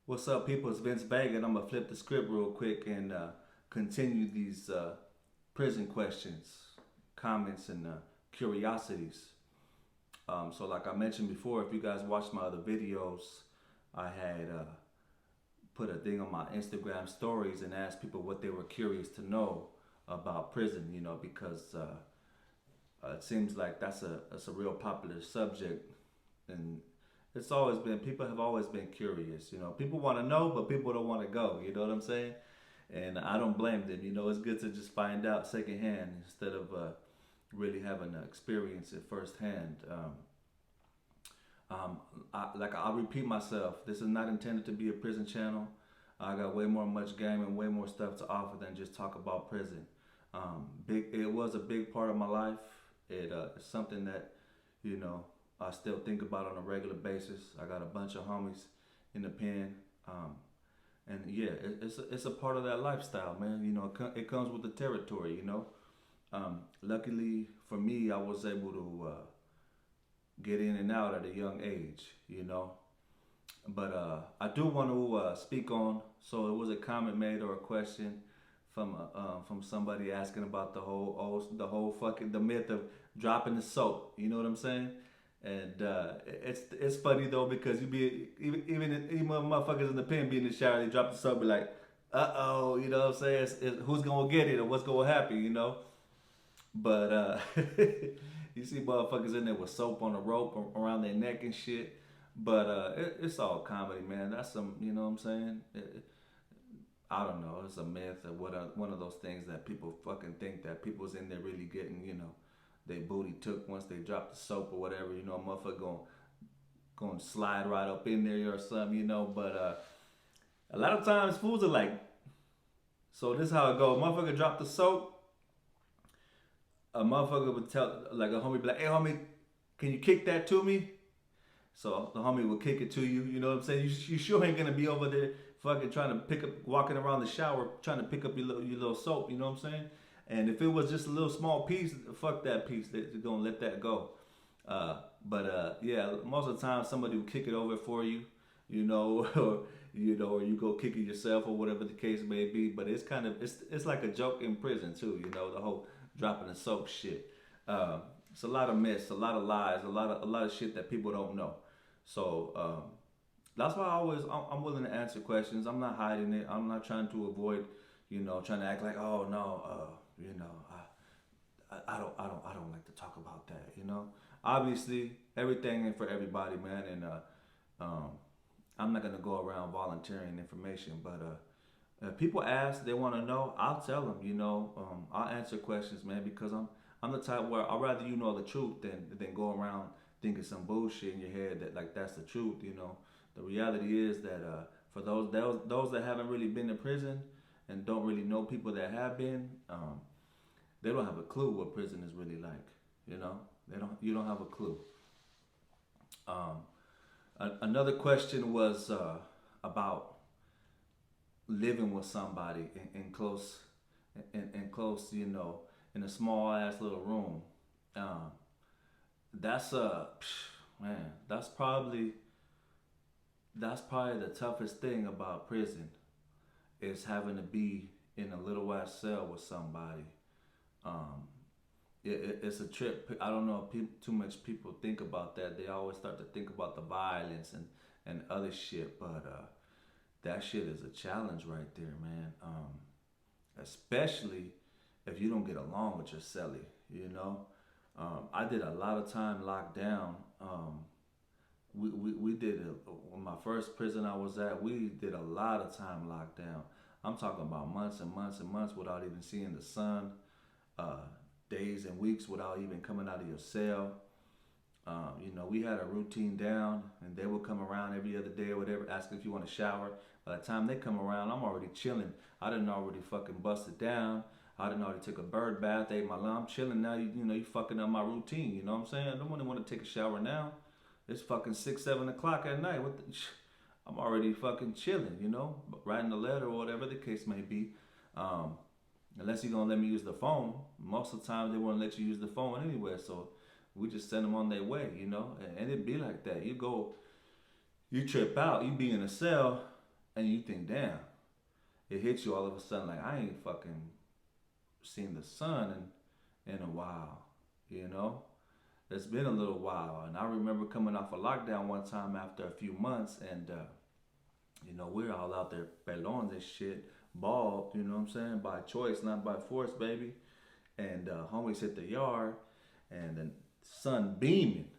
What's up, people? It's Vince Vega, and I'm gonna flip the script real quick and continue these prison questions, comments, and curiosities. So, like I mentioned before, if you guys watched my other videos, I had put a thing on my Instagram stories and asked people what they were curious to know about prison. Because it seems like that's a real popular subject, and it's always been people have always been curious. People want to know, but people don't want to go. You know what I'm saying? And I don't blame them. It's good to just find out secondhand instead of really having to experience it firsthand. I'll repeat myself. This is not intended to be a prison channel. I got way more much game and way more stuff to offer than just talk about prison. It was a big part of my life. It's something that you know I still think about on a regular basis. I got a bunch of homies in the pen, and yeah, it's a part of that lifestyle, man. It comes with the territory. Luckily for me, I was able to get in and out at a young age. But I do want to speak on. So it was a comment made or a question from somebody asking about the whole fucking the myth of dropping the soap. You know what I'm saying? And it's funny though because you be even motherfuckers in the pen be in the shower, they drop the soap, be like, you know what I'm saying? Who's gonna get it or what's gonna happen? But you see motherfuckers in there with soap on a rope around their neck and shit. But it's all comedy, man. That's some, you know what I'm saying? I don't know. It's a myth or one of those things that people fucking think that people's in there really getting, they booty took once they drop the soap or whatever. A motherfucker going to slide right up in there or something. But a lot of times fools are like, so this is how it goes. Motherfucker drop the soap. A motherfucker would tell, like a homie be like, hey homie, can you kick that to me? So the homie will kick it to you. You know what I'm saying? You sure ain't gonna be over there fucking trying to pick up, walking around the shower trying to pick up your little soap. You know what I'm saying? And if it was just a little small piece, fuck that piece. They're gonna let that go. But yeah, most of the time somebody will kick it over for you. Or or you go kick it yourself or whatever the case may be. But it's like a joke in prison too. The whole dropping the soap shit. It's a lot of myths, a lot of lies, a lot of shit that people don't know. So that's why I'm willing to answer questions. I'm not hiding it. I'm not trying to avoid, trying to act like, oh no, I don't like to talk about that. Obviously everything ain't for everybody, man, and I'm not gonna go around volunteering information, but if people ask, they want to know, I'll tell them. I'll answer questions, man, because I'm the type where I'd rather you know the truth than go around thinking some bullshit in your head that like that's the truth. The reality is that for those that haven't really been to prison and don't really know people that have been, they don't have a clue what prison is really like. You don't have a clue. Um, Another question was about living with somebody in close in a small ass little room. Um, that's man, that's probably the toughest thing about prison is having to be in a little ass cell with somebody. Um, it's a trip. I don't know if too much people think about that. They always start to think about the violence and other shit, but that shit is a challenge right there, man. Especially if you don't get along with your celly. I did a lot of time locked down. We did when my first prison I was at. We did a lot of time locked down. I'm talking about months and months and months without even seeing the sun. Uh, Days and weeks without even coming out of your cell. We had a routine down, and they would come around every other day or whatever, asking if you want to shower. By the time they come around, I'm already chilling. I didn't already fucking busted down. I didn't already took a bird bath, ate my lunch. I'm chilling now. You fucking up my routine. You know what I'm saying? I don't really want to take a shower now. It's fucking 6, 7 o'clock at night. I'm already fucking chilling. Writing a letter or whatever the case may be. Um, Unless you're gonna let me use the phone. Most of the time they won't let you use the phone anywhere. So we just send them on their way. And it be like that. You trip out, you be in a cell, And you think, damn, it hits you all of a sudden like I ain't fucking seen the sun in a while, you know? It's been a little while. And I remember coming off a lockdown one time after a few months, and we're all out there pelons and shit, bald, you know what I'm saying? By choice, not by force, baby. And homies hit the yard, and the sun beaming.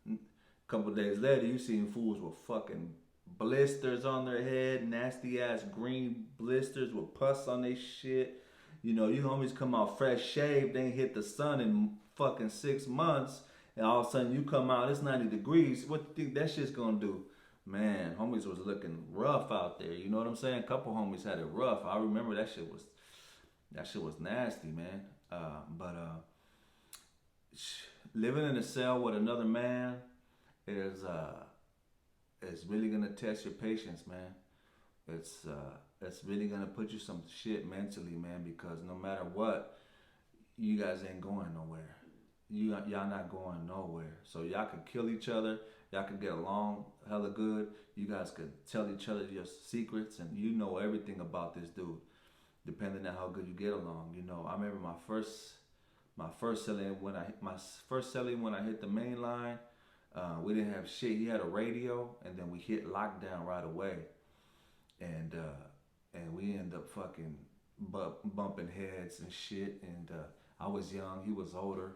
A couple days later, you seen fools with fucking blisters on their head, nasty ass green blisters with pus on their shit. You homies come out fresh shaved, they ain't hit the sun in fucking 6 months, and all of a sudden you come out, it's 90 degrees. What do you think that shit's gonna do? Man, homies was looking rough out there. You know what I'm saying? A couple homies had it rough. I remember that shit was nasty, man. But living in a cell with another man is really gonna test your patience, man. It's really gonna put you some shit mentally, man. Because no matter what, you guys ain't going nowhere. Y'all not going nowhere. So y'all could kill each other. Y'all could get along hella good. You guys could tell each other your secrets, and you know everything about this dude, depending on how good you get along. I remember my first Celly when I hit the main line. We didn't have shit. He had a radio, and then we hit lockdown right away, and we ended up fucking bumping heads and shit. And I was young, he was older.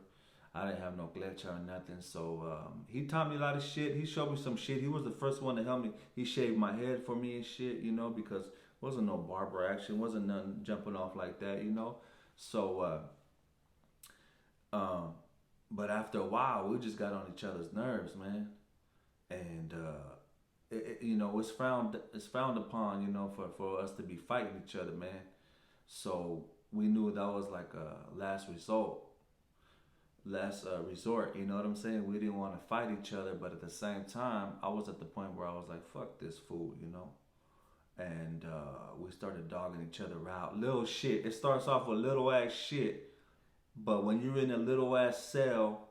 I didn't have no glitch or nothing. So he taught me a lot of shit. He showed me some shit. He was the first one to help me. He shaved my head for me and shit, because wasn't no barber action, wasn't nothing jumping off like that, So, but after a while, we just got on each other's nerves, man. And it's frowned upon, for us to be fighting each other, man. So we knew that was like a last resort. You know what I'm saying? We didn't want to fight each other, but at the same time, I was at the point where I was like, fuck this fool, And we started dogging each other out. Little shit. It starts off with little ass shit. But when you're in a little ass cell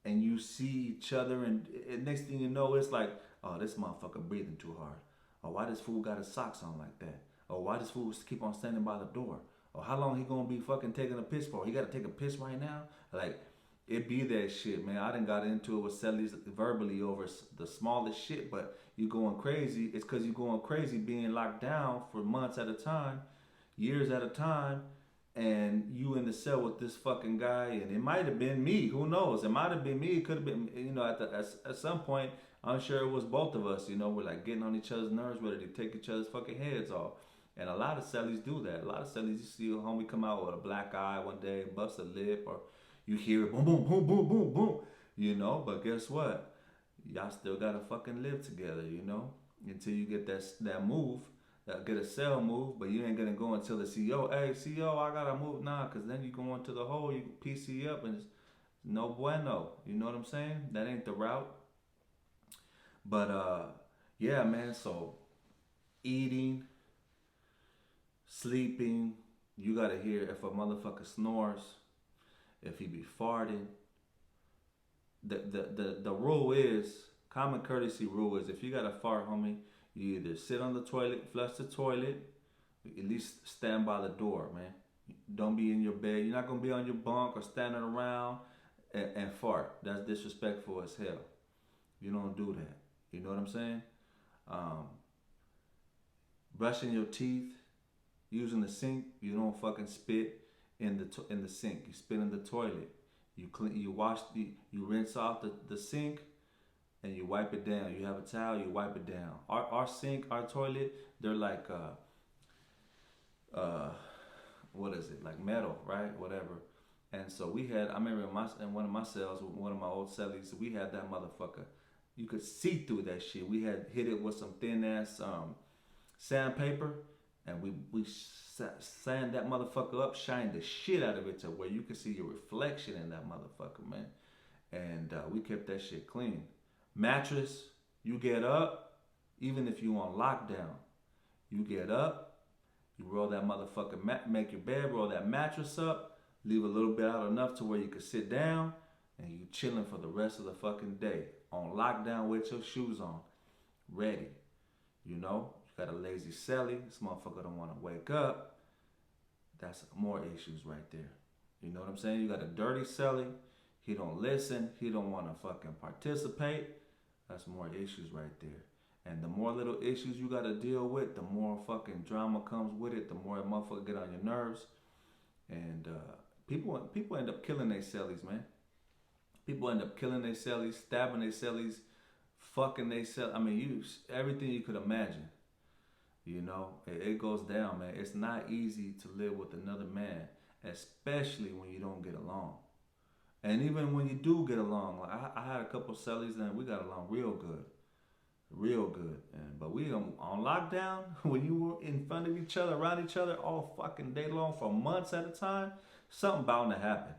and you see each other, and next thing you know, it's like, oh, this motherfucker breathing too hard. Or why this fool got his socks on like that? Or why this fool keep on standing by the door? Or how long he gonna be fucking taking a piss for? He gotta take a piss right now? Like, it be that shit, man. I done got into it with Celly's verbally over the smallest shit, but you going crazy. It's cause you going crazy being locked down for months at a time, years at a time, and you in the cell with this fucking guy, and it might have been me. Who knows? It might have been me. It could have been, at some point, I'm sure it was both of us. We're like getting on each other's nerves, ready to take each other's fucking heads off. And a lot of Cellys do that. A lot of Cellys, you see a homie come out with a black eye one day, bust a lip, or you hear it boom, boom, boom, boom, boom, boom. But guess what? Y'all still gotta fucking live together, until you get that move. Get a cell move, but you ain't gonna go until the CEO. Hey, CEO, I gotta move now, cause then you go into the hole, you PC up, and it's no bueno. You know what I'm saying? That ain't the route. But yeah, man. So eating, sleeping, you gotta hear if a motherfucker snores, if he be farting. The rule is, common courtesy rule is, if you got a fart, homie, you either sit on the toilet, flush the toilet, at least stand by the door, man. Don't be in your bed. You're not going to be on your bunk or standing around and fart. That's disrespectful as hell. You don't do that. You know what I'm saying? Brushing your teeth, using the sink, you don't fucking spit in the sink. You spit in the toilet. You rinse off the sink, and you wipe it down. You have a towel, you wipe it down. Our sink, our toilet, they're like what is it? Like metal, right? Whatever. And so I remember in one of my cells, one of my old cellies, we had that motherfucker. You could see through that shit. We had hit it with some thin ass sandpaper, and we sand that motherfucker up, shine the shit out of it to where you could see your reflection in that motherfucker, man. And we kept that shit clean. Mattress, you get up, even if you on lockdown, you get up, you roll that motherfucker, make your bed, roll that mattress up, leave a little bit out enough to where you can sit down, and you chilling for the rest of the fucking day. On lockdown with your shoes on, ready. You got a lazy Celly. This motherfucker don't want to wake up. That's more issues right there. You know what I'm saying? You got a dirty Celly. He don't listen. He don't want to fucking participate. That's more issues right there. And the more little issues you got to deal with, the more fucking drama comes with it. The more a motherfucker get on your nerves. And people end up killing their Cellys, man. People end up killing their Cellys, stabbing their Cellys, fucking their Cellys. I mean, everything you could imagine. You know, it goes down, man. It's not easy to live with another man, especially when you don't get along. And even when you do get along, like I had a couple of Cellys and we got along real good. Real good. But we on lockdown, when you were in front of each other, around each other all fucking day long for months at a time, something bound to happen.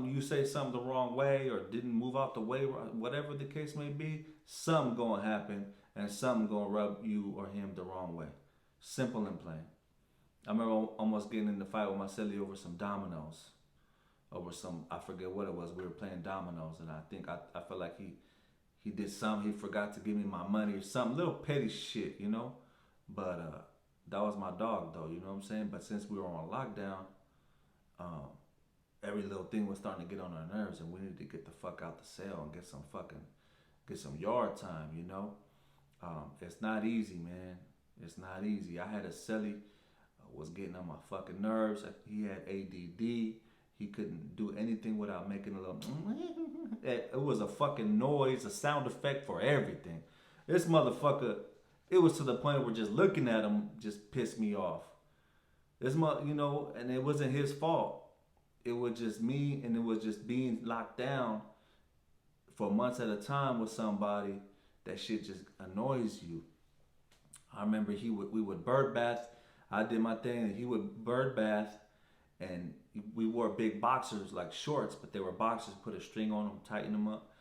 You say something the wrong way or didn't move out the way, whatever the case may be, something gonna happen and something gonna rub you or him the wrong way. Simple and plain. I remember almost getting in the fight with my Celly over some dominoes. Over some, I forget what it was. We were playing dominoes and I think I felt like he did something. He forgot to give me my money or something. Little petty shit, you know. But that was my dog though, you know what I'm saying? But since we were on lockdown, every little thing was starting to get on our nerves and we needed to get the fuck out the cell and get some yard time, you know. It's not easy, man. It's not easy. I had a Celly was getting on my fucking nerves. He had ADD. He couldn't do anything without making a little. It was a fucking noise, a sound effect for everything. This motherfucker, it was to the point where just looking at him just pissed me off. You know, and it wasn't his fault. It was just me, and it was just being locked down for months at a time with somebody. That shit just annoys you. I remember we would bird bath. I did my thing, and he would bird bath, and we wore big boxers like shorts, but they were boxers. Put a string on them, tighten them up,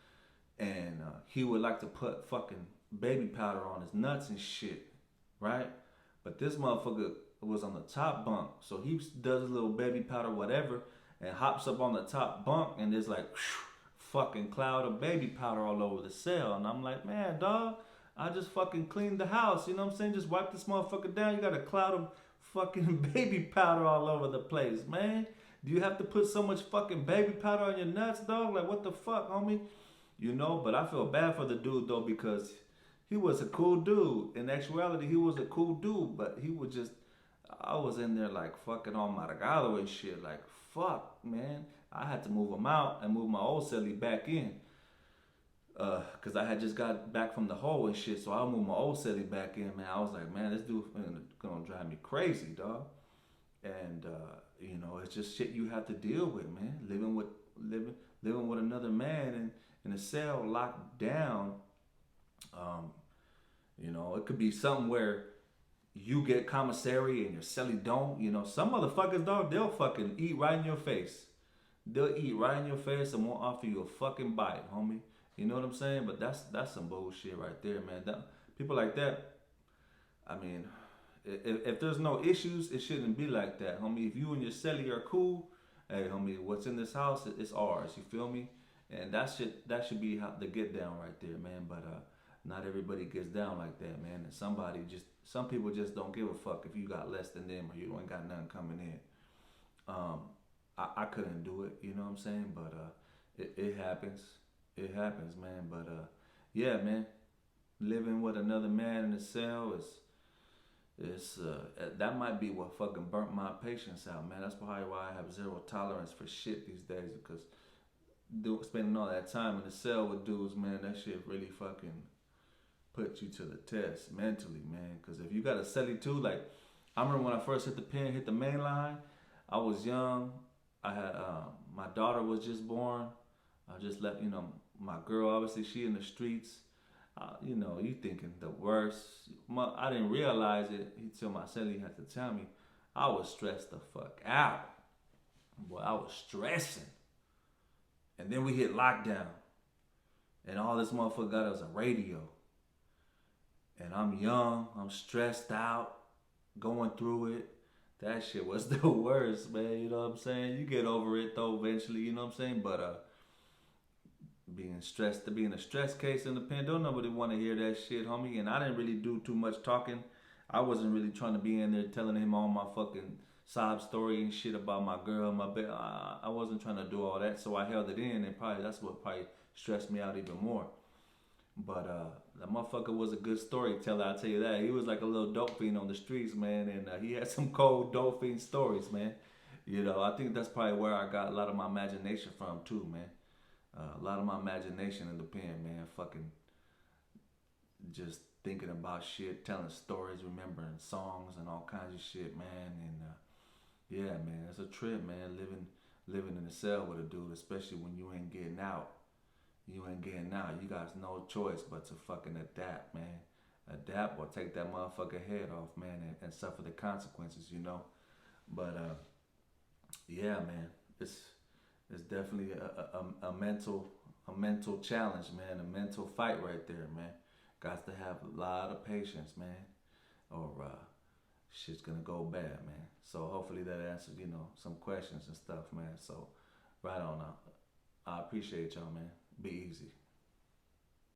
and he would like to put fucking baby powder on his nuts and shit, right? But this motherfucker was on the top bunk, so he does a little baby powder, whatever, and hops up on the top bunk, and there's like fucking cloud of baby powder all over the cell, and I'm like, man, dog, I just fucking cleaned the house, you know what I'm saying? Just wipe this motherfucker down. You got a cloud of fucking baby powder all over the place, man. Do you have to put so much fucking baby powder on your nuts, dog? Like, what the fuck, homie? You know, but I feel bad for the dude, though, because he was a cool dude. In actuality, he was a cool dude, but he was just, I was in there like fucking on Maragado and shit. Like, fuck, man. I had to move him out and move my old Celly back in. Because I had just got back from the hole and shit, so I moved my old Celly back in, man. I was like, man, this dude gonna drive me crazy, dog. And, you know, it's just shit you have to deal with, man. Living with another man in a cell locked down. You know, it could be something where you get commissary and your Celly don't. You know, some motherfuckers, dog, they'll fucking eat right in your face. They'll eat right in your face and won't offer you a fucking bite, homie. You know what I'm saying? But that's some bullshit right there, man. People like that, I mean, if there's no issues, it shouldn't be like that, homie. If you and your Celly are cool, hey, homie, what's in this house, it's ours. You feel me? And that should be how the get down right there, man. But not everybody gets down like that, man. And some people just don't give a fuck if you got less than them or you ain't got nothing coming in. I couldn't do it, you know what I'm saying? But it happens. It happens, man. But yeah, man. Living with another man in a cell is that might be what fucking burnt my patience out, man. That's probably why I have zero tolerance for shit these days, because spending all that time in the cell with dudes, man, that shit really fucking put you to the test mentally, man. Because if you got a Celly too, like, I remember when I first hit the main line, I was young. I had my daughter was just born. I just left, you know, my girl, obviously she in the streets. You know, you thinking the worst. I didn't realize it until my Celly had to tell me. I was stressed the fuck out. Boy, I was stressing. And then we hit lockdown. And all this motherfucker got was a radio. And I'm young, I'm stressed out, going through it. That shit was the worst, man. You know what I'm saying? You get over it though eventually, you know what I'm saying? But being a stress case in the pen. Don't nobody want to hear that shit, homie. And I didn't really do too much talking. I wasn't really trying to be in there telling him all my fucking sob story and shit about my girl, my bed. I wasn't trying to do all that, so I held it in, and probably that's what probably stressed me out even more. But that motherfucker was a good storyteller, I'll tell you that. He was like a little dope fiend on the streets, man, and he had some cold dope fiend stories, man. You know, I think that's probably where I got a lot of my imagination from too, man. A lot of my imagination in the pen, man. Fucking just thinking about shit, telling stories, remembering songs and all kinds of shit, man. And yeah, man, it's a trip, man. Living in a cell with a dude, especially when you ain't getting out. You ain't getting out. You got no choice but to fucking adapt, man. Adapt or take that motherfucker head off, man, and suffer the consequences, you know. But yeah, man, it's definitely a mental challenge, man, a mental fight right there, man. Got to have a lot of patience, man, or shit's gonna go bad, man. So hopefully that answers, some questions and stuff, man. So right on out. I appreciate y'all, man. Be easy.